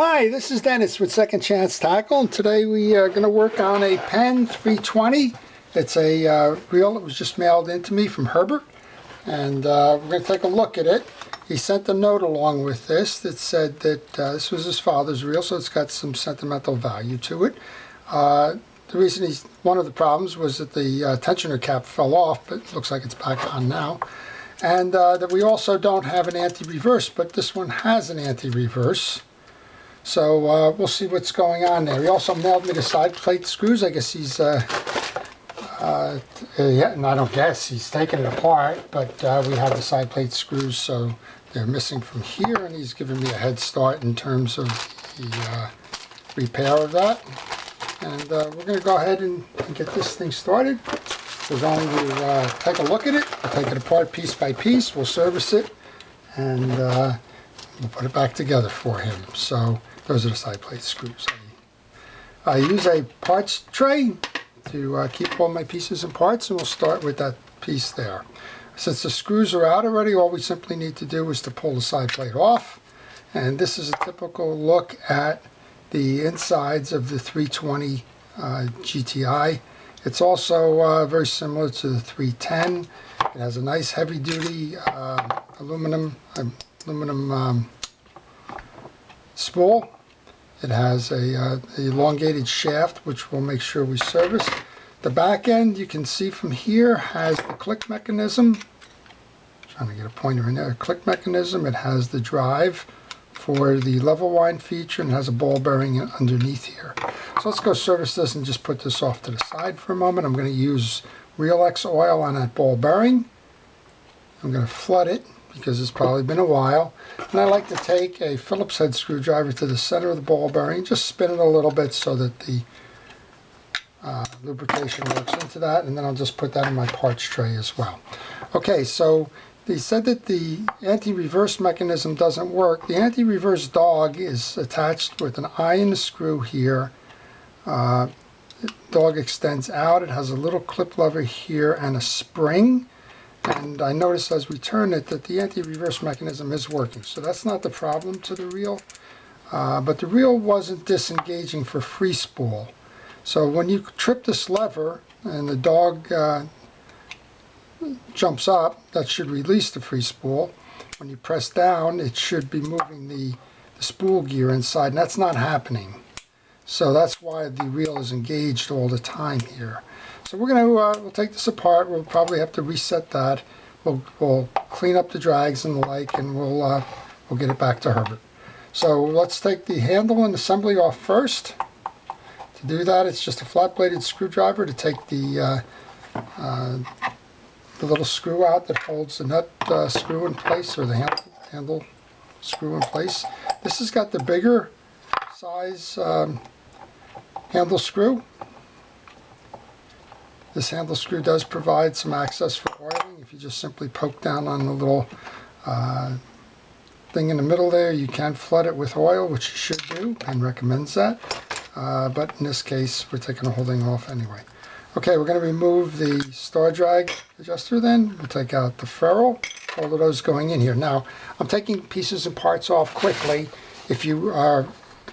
Hi, this is Dennis with Second Chance Tackle, and today we are going to work on a Penn 320. It's a reel that was just mailed in to me from Herbert, and we're going to take a look at it. He sent a note along with this that said that this was his father's reel, so it's got some sentimental value to it. The reason one of the problems was that the tensioner cap fell off, but it looks like it's back on now. And that we also don't have an anti-reverse, but this one has an anti-reverse. So we'll see what's going on there. He also mailed me the side plate screws. I guess he's, yeah, and I don't guess, he's taking it apart, but we have the side plate screws, so they're missing from here, and he's given me a head start in terms of the repair of that. And we're going to go ahead and get this thing started. We're going to take a look at it. We'll take it apart piece by piece. We'll service it, and we'll put it back together for him. So those are the side plate screws. I use a parts tray to keep all my pieces and parts, and we'll start with that piece there. Since the screws are out already, all we simply need to do is to pull the side plate off. And this is a typical look at the insides of the 320 GTI. It's also very similar to the 310. It has a nice heavy-duty aluminum spool. It has a elongated shaft, which we'll make sure we service. The back end, you can see from here, has the click mechanism. Trying to get a pointer in there. Click mechanism. It has the drive for the level wind feature, and has a ball bearing underneath here. So let's go service this and just put this off to the side for a moment. I'm going to use Real X oil on that ball bearing. I'm going to flood it because it's probably been a while. And I like to take a Phillips head screwdriver to the center of the ball bearing, just spin it a little bit so that the lubrication works into that, and then I'll just put that in my parts tray as well. Okay, so they said that the anti-reverse mechanism doesn't work. The anti-reverse dog is attached with an eye in the screw here. The dog extends out. It has a little clip lever here and a spring. And I noticed as we turn it that the anti-reverse mechanism is working. So that's not the problem to the reel. But the reel wasn't disengaging for free spool. So when you trip this lever and the dog jumps up, that should release the free spool. When you press down, it should be moving the spool gear inside, and that's not happening. So that's why the reel is engaged all the time here. So we're going to we'll take this apart. We'll probably have to reset that. We'll clean up the drags and the like, and we'll get it back to Herbert. So let's take the handle and assembly off first. To do that, it's just a flat-bladed screwdriver to take the little screw out that holds the nut screw in place, or the handle screw in place. This has got the bigger size handle screw. This handle screw does provide some access for oiling. If you just simply poke down on the little thing in the middle there, you can flood it with oil, which you should do. Penn recommends that. But in this case, we're taking the whole thing off anyway. Okay, we're going to remove the star drag adjuster then. We'll take out the ferrule. All of those going in here. Now, I'm taking pieces and parts off quickly. If you are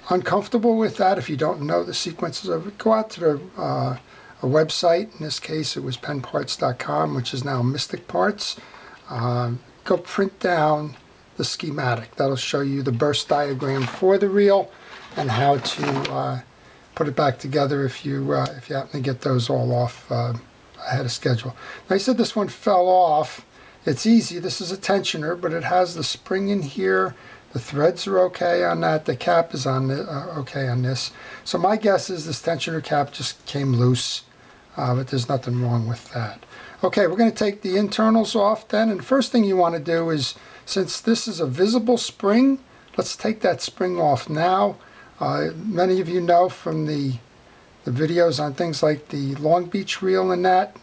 uncomfortable with that, if you don't know the sequences of it, go out to a website. In this case, it was pennparts.com, which is now Mystic Parts. Go print down the schematic. That'll show you the burst diagram for the reel and how to put it back together if you happen to get those all off ahead of schedule. Now, I said this one fell off. It's easy. This is a tensioner, but it has the spring in here. The threads are okay on that. The cap is on okay on this. So my guess is this tensioner cap just came loose, but there's nothing wrong with that. Okay, we're going to take the internals off then. And the first thing you want to do is, since this is a visible spring, let's take that spring off now. Many of you know from the videos on things like the Long Beach reel and that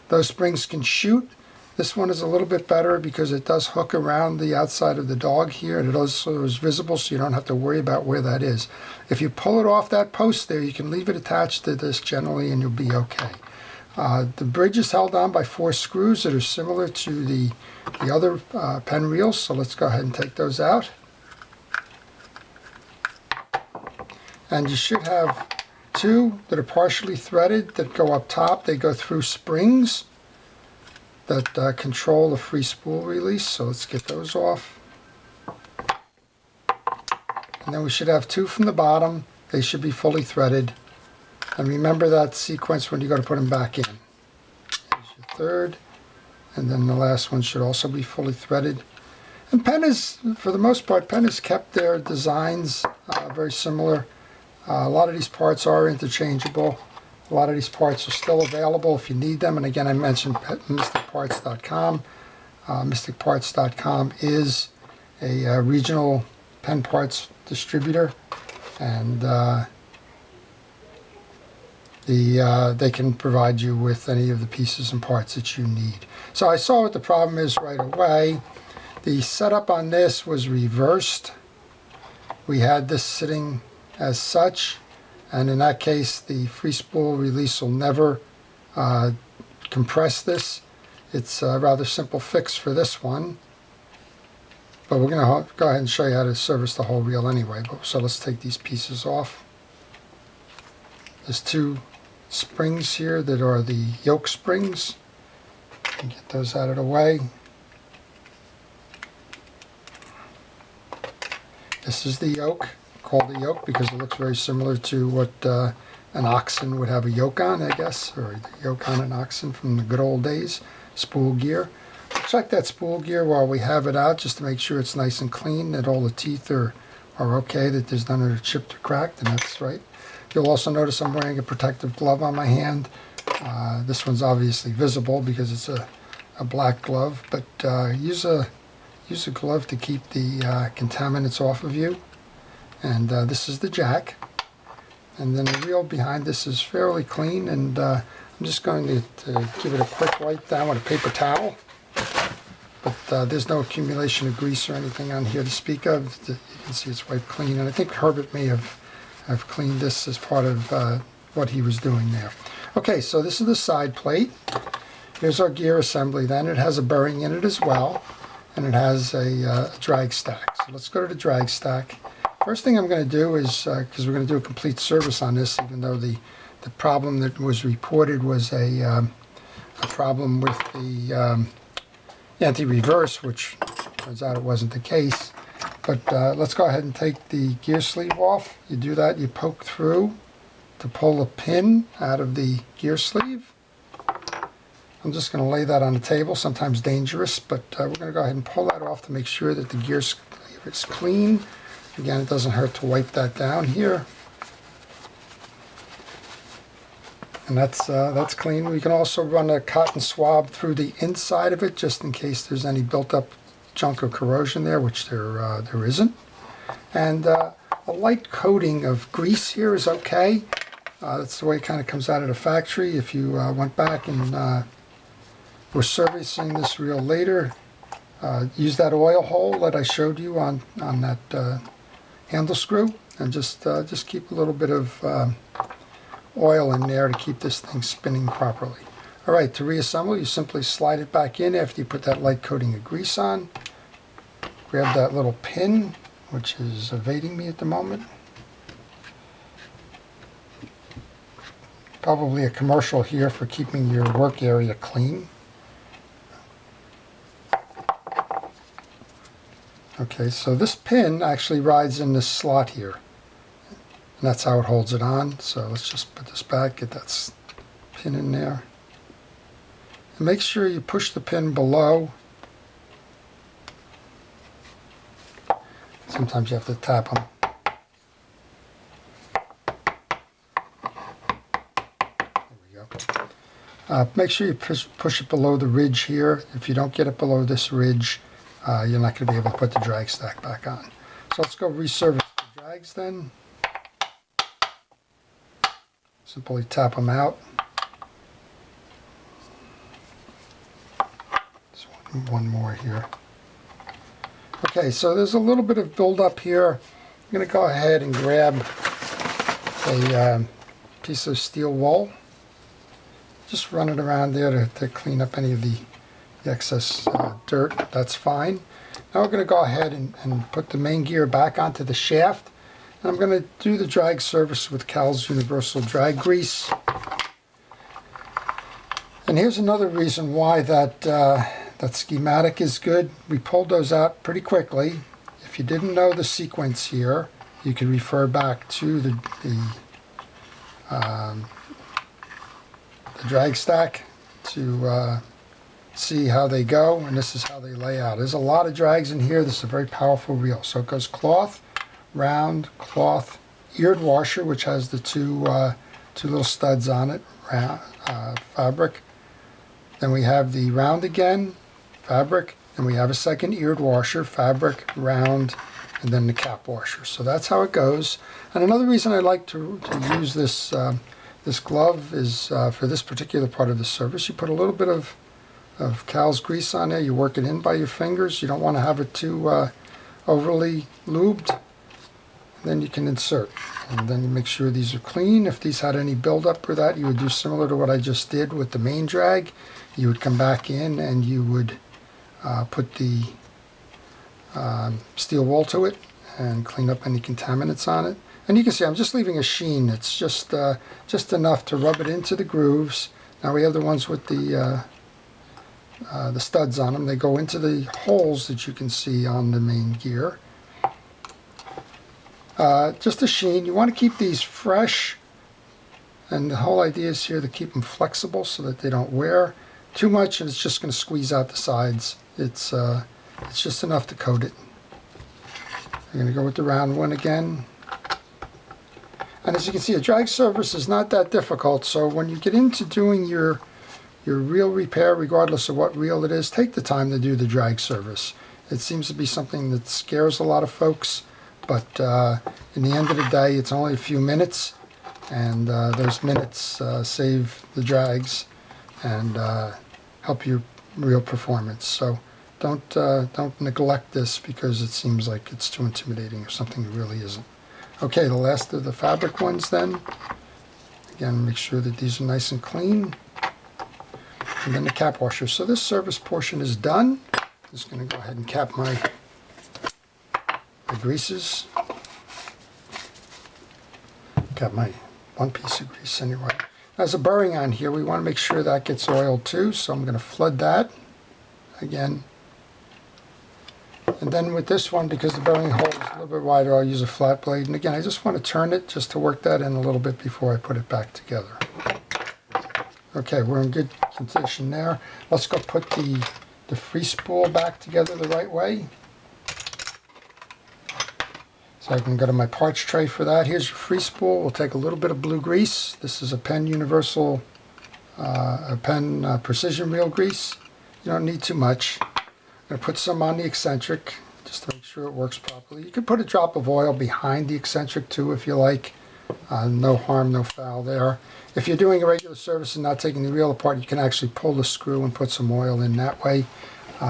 those springs can shoot. This one is a little bit better because it does hook around the outside of the dog here, and it also is visible, so you don't have to worry about where that is. If you pull it off that post there, you can leave it attached to this generally, and you'll be okay. The bridge is held on by 4 screws that are similar to the other Penn reels, so let's go ahead and take those out. And you should have two that are partially threaded that go up top. They go through springs that control the free spool release. So let's get those off. And then we should have two from the bottom. They should be fully threaded. And remember that sequence when you go to put them back in. Here's your third. And then the last one should also be fully threaded. And Penn is, for the most part, Penn has kept their designs very similar. A lot of these parts are interchangeable. A lot of these parts are still available if you need them. And again, I mentioned mysticparts.com. Mysticparts.com is a regional Penn parts distributor, and they can provide you with any of the pieces and parts that you need. So I saw what the problem is right away. The setup on this was reversed. We had this sitting as such, and in that case the free spool release will never compress this. It's a rather simple fix for this one, but we're going to go ahead and show you how to service the whole reel anyway. So let's take these pieces off. There's two springs here that are the yoke springs. Get those out of the way. This is the yoke, called the yoke because it looks very similar to what an oxen would have a yoke on, I guess, or the yoke on an oxen from the good old days. Spool gear. Check that spool gear while we have it out just to make sure it's nice and clean, that all the teeth are okay, that there's none that are chipped or cracked, and that's right. You'll also notice I'm wearing a protective glove on my hand. This one's obviously visible because it's a black glove, but use a glove to keep the contaminants off of you. And this is the jack. And then the reel behind this is fairly clean, and I'm just going to give it a quick wipe down with a paper towel. But there's no accumulation of grease or anything on here to speak of. You can see it's wiped clean, and I think Herbert may have cleaned this as part of what he was doing there. Okay, so this is the side plate. Here's our gear assembly then. It has a bearing in it as well, and it has a drag stack. So let's go to the drag stack. First thing I'm going to do is, because we're going to do a complete service on this, even though the problem that was reported was a problem with the anti-reverse, which turns out it wasn't the case. But let's go ahead and take the gear sleeve off. You do that, you poke through to pull a pin out of the gear sleeve. I'm just going to lay that on the table, sometimes dangerous, but we're going to go ahead and pull that off to make sure that the gear sleeve is clean. Again, it doesn't hurt to wipe that down here. And that's clean. We can also run a cotton swab through the inside of it just in case there's any built up junk or corrosion there, which there isn't. And a light coating of grease here is okay. That's the way it kind of comes out of the factory. If you went back and were servicing this reel later, use that oil hole that I showed you on that handle screw, and just keep a little bit of oil in there to keep this thing spinning properly. All right, to reassemble, you simply slide it back in after you put that light coating of grease on. Grab that little pin, which is evading me at the moment. Probably a commercial here for keeping your work area clean. Okay, so this pin actually rides in this slot here. And that's how it holds it on. So let's just put this back, get that pin in there. And make sure you push the pin below. Sometimes you have to tap them. There we go. Make sure you push it below the ridge here. If you don't get it below this ridge, you're not going to be able to put the drag stack back on. So let's go reservice the drags then. Simply tap them out. Just one more here. Okay, so there's a little bit of buildup here. I'm going to go ahead and grab a piece of steel wool. Just run it around there to clean up any of the excess dirt. That's fine. Now we're going to go ahead and put the main gear back onto the shaft. I'm going to do the drag surface with Cal's Universal Drag Grease. And here's another reason why that schematic is good. We pulled those out pretty quickly. If you didn't know the sequence here, you can refer back to the drag stack to see how they go, and this is how they lay out. There's a lot of drags in here. This is a very powerful reel. So it goes cloth, round, cloth, eared washer, which has the two little studs on it, fabric. Then we have the round again, fabric, and we have a second eared washer, fabric, round, and then the cap washer. So that's how it goes. And another reason I like to use this this glove is for this particular part of the surface. You put a little bit of Cal's grease on there. You work it in by your fingers. You don't want to have it too overly lubed. And then you can insert. And then you make sure these are clean. If these had any buildup or that, you would do similar to what I just did with the main drag. You would come back in and you would put the steel wool to it and clean up any contaminants on it. And you can see I'm just leaving a sheen. It's just enough to rub it into the grooves. Now we have the ones with the studs on them. They go into the holes that you can see on the main gear. Just a sheen. You want to keep these fresh, and the whole idea is here to keep them flexible so that they don't wear too much, and it's just going to squeeze out the sides. It's just enough to coat it. I'm going to go with the round one again. And as you can see, a drag surface is not that difficult, so when you get into doing your reel repair, regardless of what reel it is, take the time to do the drag surface. It seems to be something that scares a lot of folks, but in the end of the day, it's only a few minutes, and those minutes save the drags and help your reel performance. So don't neglect this because it seems like it's too intimidating or something it really isn't. Okay, the last of the fabric ones then. Again, make sure that these are nice and clean. And then the cap washer. So this surface portion is done. I'm just going to go ahead and cap my greases. Got my one piece of grease anyway. There's a burring on here. We want to make sure that gets oiled too, so I'm going to flood that again. And then with this one, because the bearing hole is a little bit wider, I'll use a flat blade. And again, I just want to turn it just to work that in a little bit before I put it back together. Okay, we're in good condition there. Let's go put the free spool back together the right way. So I can go to my parts tray for that. Here's your free spool. We'll take a little bit of blue grease. This is a Penn Universal, a Penn Precision Reel Grease. You don't need too much. I'm going to put some on the eccentric just to make sure it works properly. You can put a drop of oil behind the eccentric too if you like. No harm, no foul there. If you're doing a regular service and not taking the reel apart, you can actually pull the screw and put some oil in that way.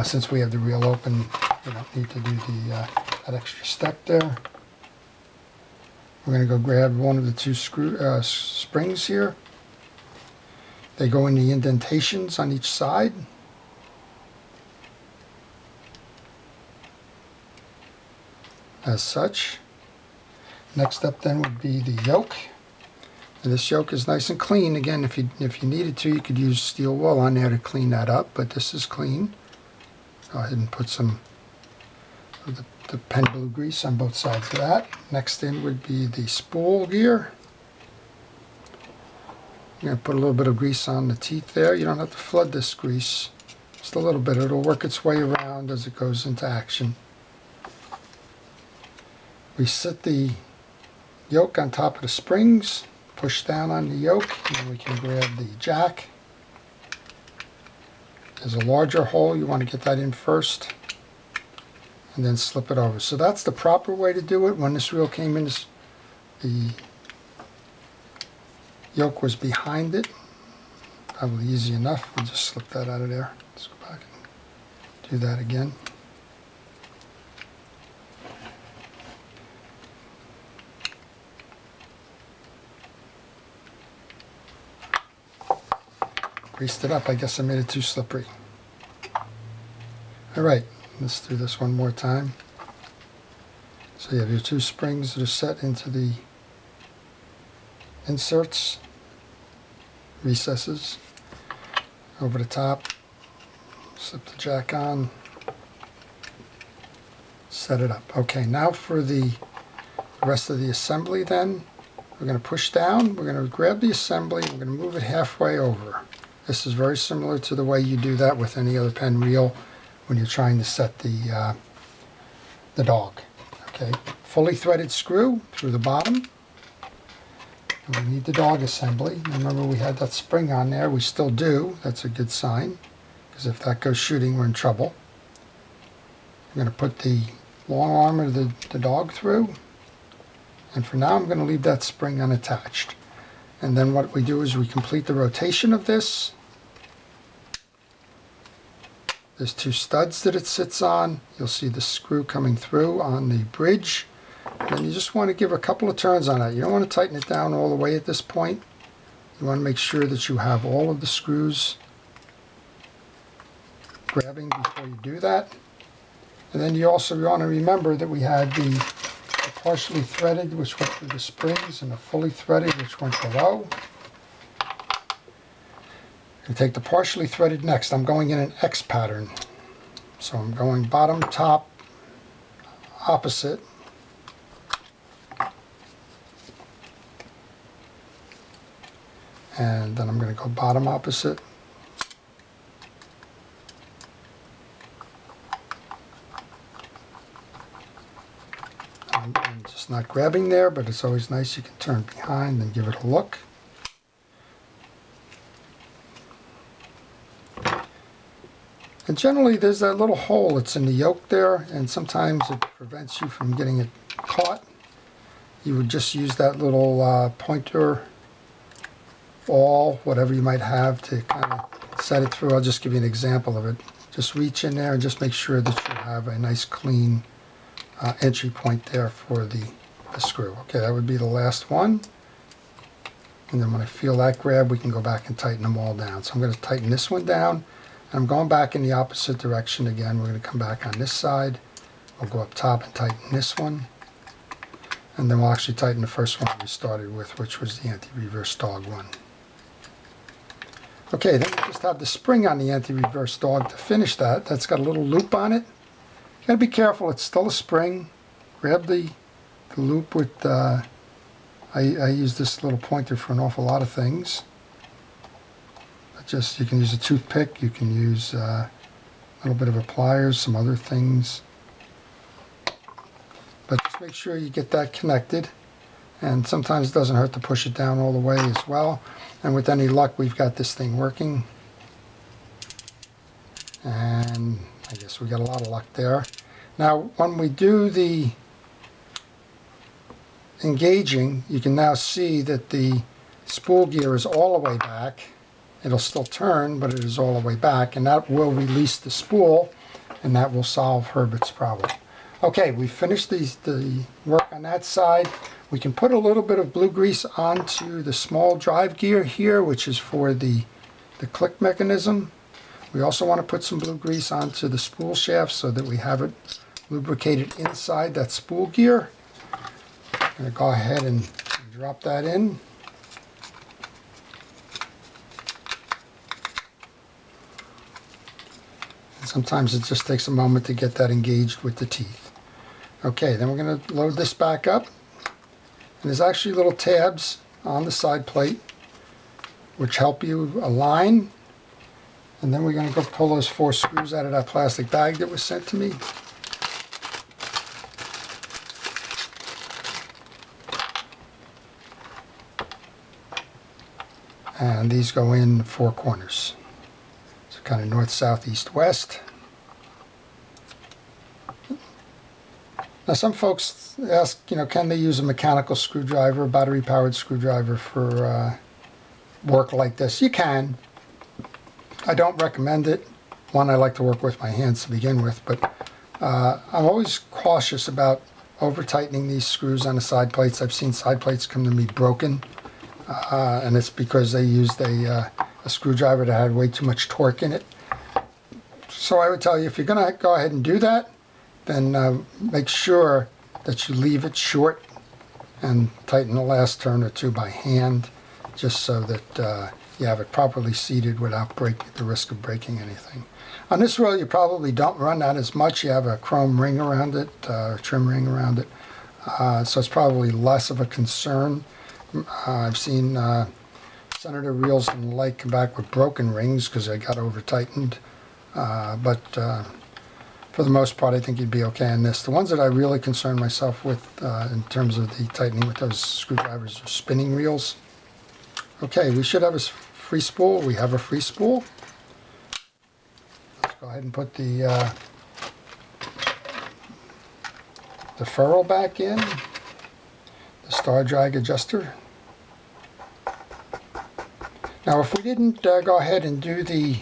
Since we have the reel open, you don't need to do that extra step there. We're going to go grab one of the two springs here. They go in the indentations on each side. As such. Next up then would be the yoke. And this yoke is nice and clean. Again, if you needed to, you could use steel wool on there to clean that up, but this is clean. Go ahead and put some of the Penn blue grease on both sides of that. Next in would be the spool gear. You're going to put a little bit of grease on the teeth there. You don't have to flood this grease. Just a little bit. It'll work its way around as it goes into action. We set the yoke on top of the springs, push down on the yoke, and then we can grab the jack. There's a larger hole, you want to get that in first, and then slip it over. So that's the proper way to do it. When this reel came in, the yoke was behind it. Probably easy enough. We'll just slip that out of there. Let's go back and do that again. Greased it up. I guess I made it too slippery. Alright, let's do this one more time. So you have your two springs that are set into the inserts, recesses, over the top, slip the jack on, set it up. Okay, now for the rest of the assembly then, we're going to push down, we're going to grab the assembly, we're going to move it halfway over. This is very similar to the way you do that with any other Penn reel when you're trying to set the dog. Okay, fully threaded screw through the bottom. And we need the dog assembly. Remember we had that spring on there, we still do. That's a good sign, because if that goes shooting, we're in trouble. I'm going to put the long arm of the dog through, and for now I'm going to leave that spring unattached. And then what we do is we complete the rotation of this. There's two studs that it sits on. You'll see the screw coming through on the bridge. And you just want to give a couple of turns on that. You don't want to tighten it down all the way at this point. You want to make sure that you have all of the screws grabbing before you do that. And then you also want to remember that we had the partially threaded, which went through the springs, and the fully threaded, which went below. You take the partially threaded next. I'm going in an X pattern. So I'm going bottom, top, opposite. And then I'm going to go bottom, opposite. I'm just not grabbing there, but it's always nice. You can turn behind and give it a look. And generally there's that little hole that's in the yoke there, and sometimes it prevents you from getting it caught. You would just use that little pointer, awl, whatever you might have, to kind of set it through. I'll just give you an example of it. Just reach in there and just make sure that you have a nice clean entry point there for the screw. Okay, that would be the last one. And then when I feel that grab, we can go back and tighten them all down. So I'm going to tighten this one down. And I'm going back in the opposite direction again. We're going to come back on this side. We'll go up top and tighten this one. And then we'll actually tighten the first one we started with, which was the anti-reverse dog one. Okay, then we just have the spring on the anti-reverse dog to finish that. That's got a little loop on it. You got to be careful, it's still a spring. Grab the loop with, I use this little pointer for an awful lot of things. Just, you can use a toothpick, you can use a little bit of a pliers, some other things. But just make sure you get that connected. And sometimes it doesn't hurt to push it down all the way as well. And with any luck, we've got this thing working. And I guess we got a lot of luck there. Now, when we do the engaging, you can now see that the spool gear is all the way back. It'll still turn, but it is all the way back, and that will release the spool, and that will solve Herbert's problem. Okay, we finished the work on that side. We can put a little bit of blue grease onto the small drive gear here, which is for the click mechanism. We also want to put some blue grease onto the spool shaft so that we have it lubricated inside that spool gear. I'm going to go ahead and drop that in. Sometimes it just takes a moment to get that engaged with the teeth. Okay, then we're going to load this back up. And there's actually little tabs on the side plate which help you align. And then we're going to go pull those 4 screws out of that plastic bag that was sent to me. And these go in 4 corners. Kind of north, south, east, west. Now some folks ask, can they use a mechanical screwdriver, battery-powered screwdriver for work like this? You can. I don't recommend it. One, I like to work with my hands to begin with, but I'm always cautious about over-tightening these screws on the side plates. I've seen side plates come to me broken, and it's because they used a screwdriver that had way too much torque in it. So I would tell you, if you're going to go ahead and do that, then make sure that you leave it short and tighten the last turn or two by hand, just so that you have it properly seated without the risk of breaking anything. On this reel, you probably don't run that as much. You have a chrome ring around it, trim ring around it, so it's probably less of a concern. I've seen Senator reels and the like come back with broken rings because they got over-tightened, but for the most part, I think you'd be okay on this. The ones that I really concern myself with in terms of the tightening with those screwdrivers are spinning reels. Okay, we should have a free spool. We have a free spool. Let's go ahead and put the ferrule back in, the star drag adjuster. Now, if we didn't go ahead and do the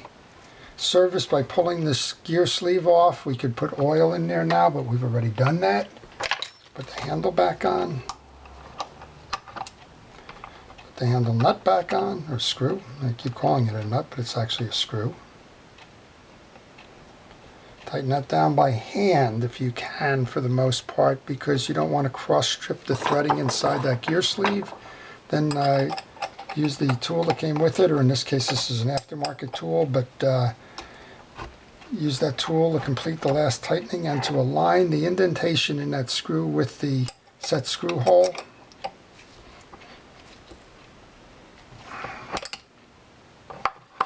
service by pulling this gear sleeve off, we could put oil in there now, but we've already done that. Put the handle back on. Put the handle nut back on, or screw. I keep calling it a nut, but it's actually a screw. Tighten that down by hand if you can for the most part, because you don't want to cross-strip the threading inside that gear sleeve. Then use the tool that came with it, or in this case this is an aftermarket tool, but use that tool to complete the last tightening and to align the indentation in that screw with the set screw hole.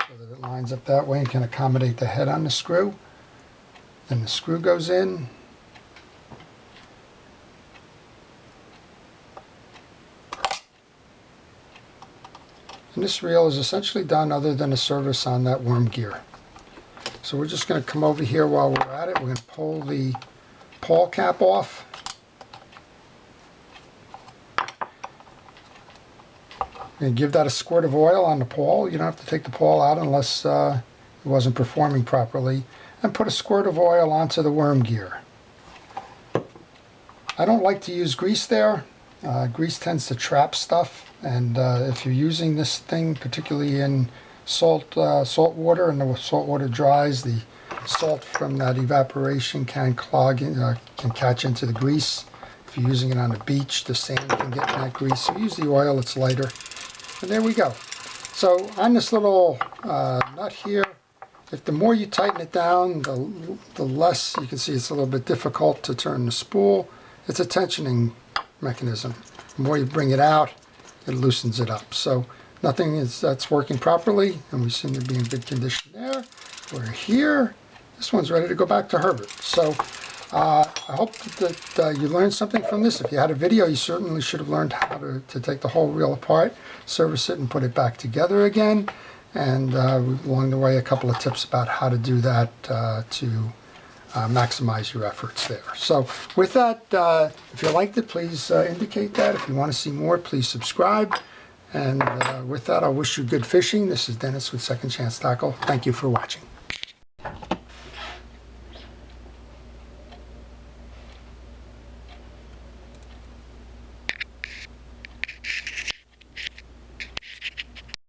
So that it lines up that way and can accommodate the head on the screw. Then the screw goes in. And this reel is essentially done other than a service on that worm gear. So we're just going to come over here while we're at it. We're going to pull the pawl cap off. And give that a squirt of oil on the pawl. You don't have to take the pawl out unless it wasn't performing properly. And put a squirt of oil onto the worm gear. I don't like to use grease there. Grease tends to trap stuff, and if you're using this thing, particularly in salt water, and the salt water dries, the salt from that evaporation can clog in, can catch into the grease. If you're using it on the beach, the sand can get in that grease. So use the oil; it's lighter. And there we go. So on this little nut here, if the more you tighten it down, the less you can see it's a little bit difficult to turn the spool. It's a tensioning mechanism. The more you bring it out, it loosens it up. So nothing that's working properly, and we seem to be in good condition there. We're here. This one's ready to go back to Herbert. So I hope that you learned something from this. If you had a video, you certainly should have learned how to take the whole reel apart, service it, and put it back together again. And along the way, a couple of tips about how to do that to maximize your efforts there. So with that, if you liked it, please indicate that. If you want to see more, please subscribe. And with that, I wish you good fishing. This is Dennis with Second Chance Tackle. Thank you for watching.